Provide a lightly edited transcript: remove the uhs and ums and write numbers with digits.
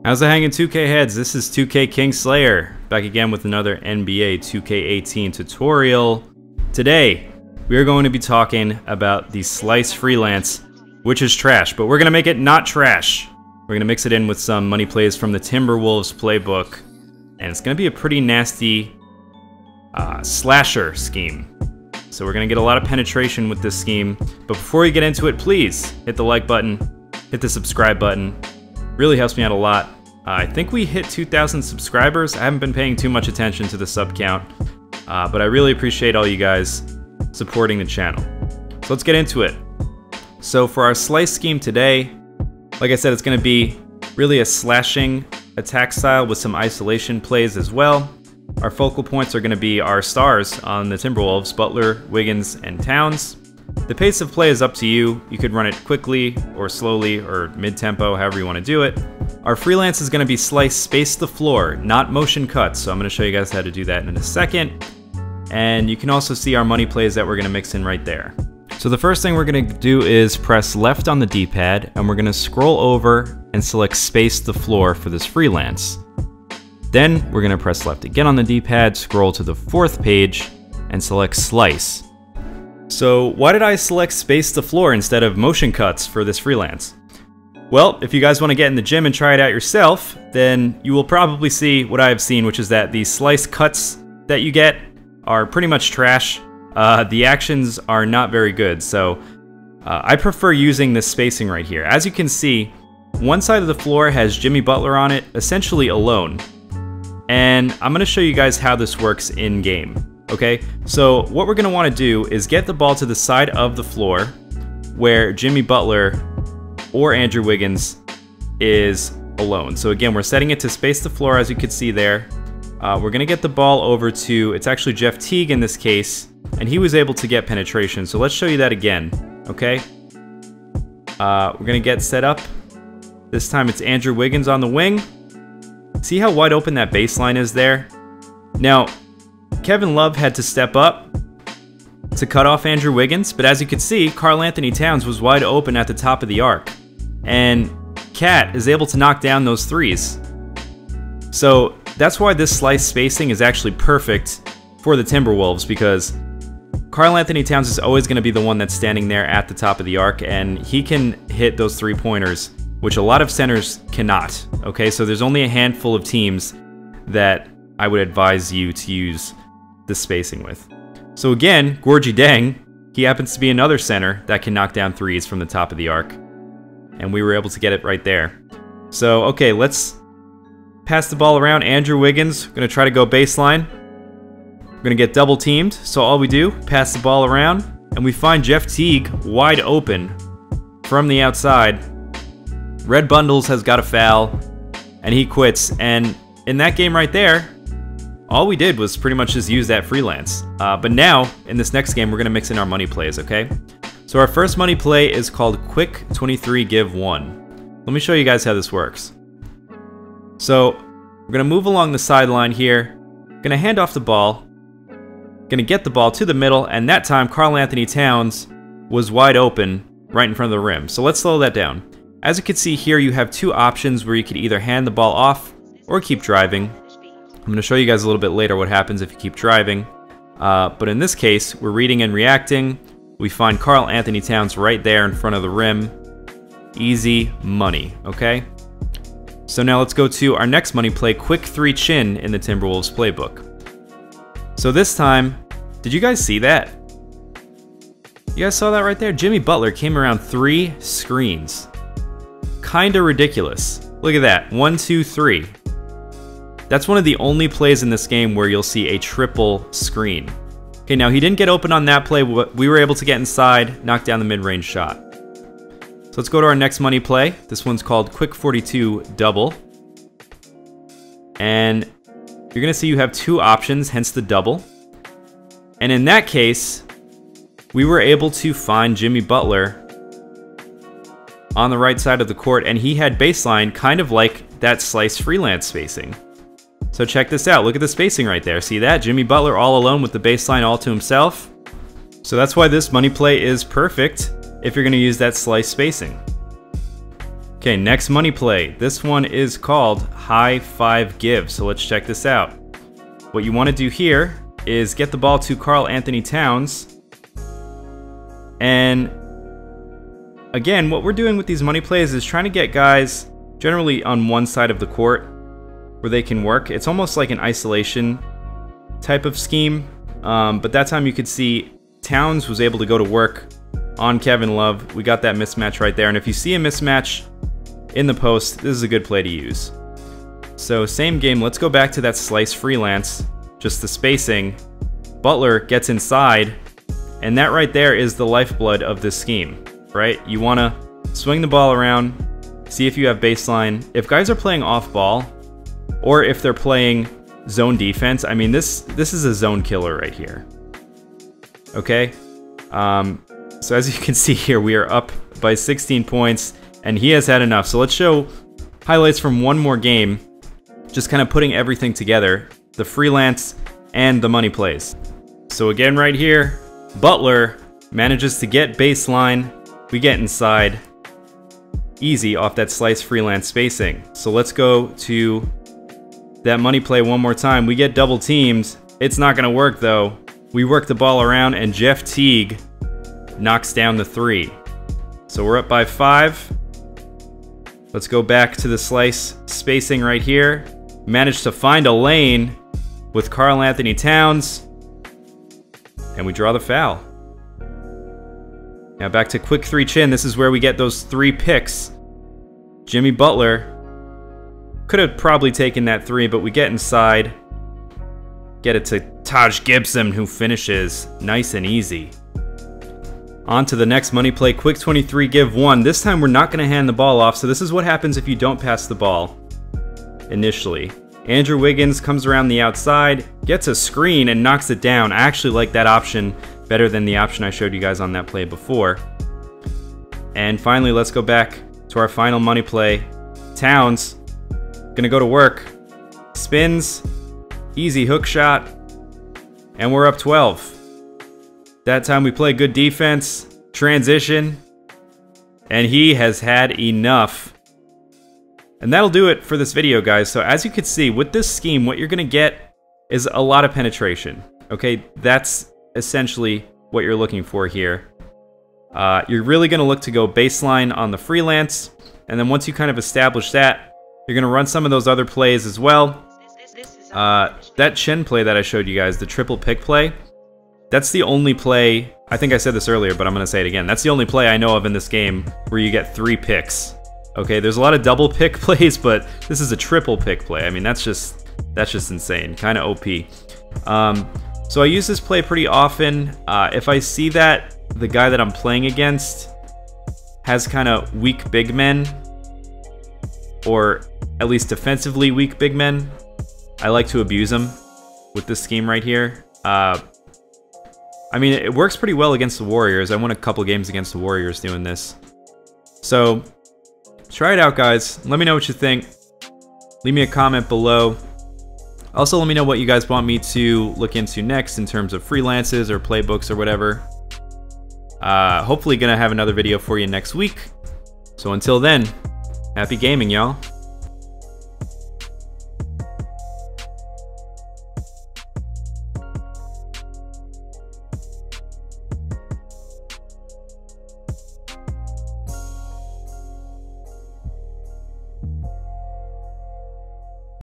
How's it hanging, 2K heads? This is 2K Kingslayer, back again with another NBA 2K18 tutorial. Today, we are going to be talking about the SLICE Freelance, which is trash, but we're going to make it not trash. We're going to mix it in with some money plays from the Timberwolves playbook, and it's going to be a pretty nasty slasher scheme. So we're going to get a lot of penetration with this scheme, but before we get into it, please hit the like button, hit the subscribe button. Really helps me out a lot. I think we hit 2,000 subscribers. I haven't been paying too much attention to the sub count, but I really appreciate all you guys supporting the channel. So let's get into it. So for our slice scheme today, like I said, it's going to be really a slashing attack style with some isolation plays as well. Our focal points are going to be our stars on the Timberwolves, Butler, Wiggins, and Towns. The pace of play is up to you. You could run it quickly or slowly or mid-tempo, however you want to do it. Our freelance is going to be slice space the floor, not motion cuts. So I'm going to show you guys how to do that in a second. And you can also see our money plays that we're going to mix in right there. So the first thing we're going to do is press left on the D-pad, and we're going to scroll over and select space the floor for this freelance. Then we're going to press left again on the D-pad, scroll to the fourth page, and select slice. So why did I select space the floor instead of motion cuts for this freelance? Well, if you guys want to get in the gym and try it out yourself, then you will probably see what I have seen, which is that the slice cuts that you get are pretty much trash. The actions are not very good, so I prefer using this spacing right here. As you can see, one side of the floor has Jimmy Butler on it, essentially alone. And I'm going to show you guys how this works in game. Okay, so what we're going to want to do is get the ball to the side of the floor where Jimmy Butler or Andrew Wiggins is alone. So again, we're setting it to space the floor, as you can see there. We're going to get the ball over to, it's actually Jeff Teague in this case, and he was able to get penetration. So let's show you that again, okay? We're going to get set up. This time it's Andrew Wiggins on the wing. See how wide open that baseline is there? Now, Kevin Love had to step up to cut off Andrew Wiggins, but as you can see, Karl-Anthony Towns was wide open at the top of the arc, and Cat is able to knock down those threes. So that's why this slice spacing is actually perfect for the Timberwolves, because Karl-Anthony Towns is always going to be the one that's standing there at the top of the arc, and he can hit those three-pointers, which a lot of centers cannot. Okay, so there's only a handful of teams that I would advise you to use the spacing with. So again, Gorgie Deng, he happens to be another center that can knock down threes from the top of the arc, and we were able to get it right there. So okay, let's pass the ball around. Andrew Wiggins, gonna try to go baseline. We're gonna get double teamed, so all we do, pass the ball around, and we find Jeff Teague wide open from the outside. Red Bundles has got a foul, and he quits, and in that game right there, all we did was pretty much just use that freelance. But now, in this next game, we're going to mix in our money plays, okay? So our first money play is called Quick 23 Give 1. Let me show you guys how this works. So we're going to move along the sideline here. Going to hand off the ball. Going to get the ball to the middle, and that time Karl-Anthony Towns was wide open right in front of the rim. So let's slow that down. As you can see here, you have two options where you could either hand the ball off or keep driving. I'm going to show you guys a little bit later what happens if you keep driving. But in this case, we're reading and reacting. We find Karl-Anthony Towns right there in front of the rim. Easy money, okay? So now let's go to our next money play, Quick 3 Chin in the Timberwolves playbook. So this time, did you guys see that? You guys saw that right there? Jimmy Butler came around 3 screens. Kinda ridiculous. Look at that, 1, 2, 3. That's one of the only plays in this game where you'll see a triple screen. Okay, now he didn't get open on that play, but we were able to get inside, knock down the mid-range shot. So let's go to our next money play. This one's called Quick 42 Double. And you're gonna see you have two options, hence the double. And in that case, we were able to find Jimmy Butler on the right side of the court, and he had baseline kind of like that slice freelance spacing. So check this out, look at the spacing right there. See that? Jimmy Butler all alone with the baseline all to himself. So that's why this money play is perfect if you're going to use that slice spacing. Okay, Okay, next money play. This one is called High Five Give. So let's check this out. What you want to do here is get the ball to Karl Anthony Towns. And again, what we're doing with these money plays is trying to get guys generally on one side of the court where they can work. It's almost like an isolation type of scheme. But that time you could see Towns was able to go to work on Kevin Love. We got that mismatch right there. And if you see a mismatch in the post, this is a good play to use. So same game, let's go back to that SLICE Freelance, just the spacing. Butler gets inside, and that right there is the lifeblood of this scheme, right? You want to swing the ball around, see if you have baseline. If guys are playing off ball, or if they're playing zone defense, I mean, this is a zone killer right here. Okay? So as you can see here, we are up by 16 points, and he has had enough. So let's show highlights from one more game, just kind of putting everything together, the freelance and the money plays. So again right here, Butler manages to get baseline. We get inside. Easy off that SLICE Freelance spacing. So let's go to that money play one more time. We get double teamed. It's not going to work though. We work the ball around, and Jeff Teague knocks down the 3. So we're up by 5. Let's go back to the SLICE spacing right here. Managed to find a lane with Karl Anthony Towns, and we draw the foul. Now back to quick 3 chin. This is where we get those 3 picks. Jimmy Butler could have probably taken that 3, but we get inside. Get it to Taj Gibson, who finishes nice and easy. On to the next money play, quick 23 give 1. This time we're not going to hand the ball off, so this is what happens if you don't pass the ball initially. Andrew Wiggins comes around the outside, gets a screen, and knocks it down. I actually like that option better than the option I showed you guys on that play before. And finally, let's go back to our final money play. Towns, gonna go to work. Spins, easy hook shot, and we're up 12. That time we play good defense, transition, and he has had enough. And that'll do it for this video, guys. So as you can see, with this scheme, what you're gonna get is a lot of penetration. Okay, that's essentially what you're looking for here. You're really gonna look to go baseline on the freelance, and then once you kind of establish that, you're gonna run some of those other plays as well. That chin play that I showed you guys, the triple pick play, that's the only play, I think I said this earlier, but I'm gonna say it again. That's the only play I know of in this game where you get 3 picks. Okay, there's a lot of double pick plays, but this is a triple pick play. I mean, that's just insane, kind of OP. So I use this play pretty often. If I see that the guy that I'm playing against has kind of weak big men, or at least defensively weak big men, I like to abuse them with this scheme right here. I mean, it works pretty well against the Warriors. I won a couple games against the Warriors doing this. So try it out, guys. Let me know what you think. Leave me a comment below. Also, let me know what you guys want me to look into next in terms of freelances or playbooks or whatever. Hopefully gonna have another video for you next week. So until then, happy gaming, y'all.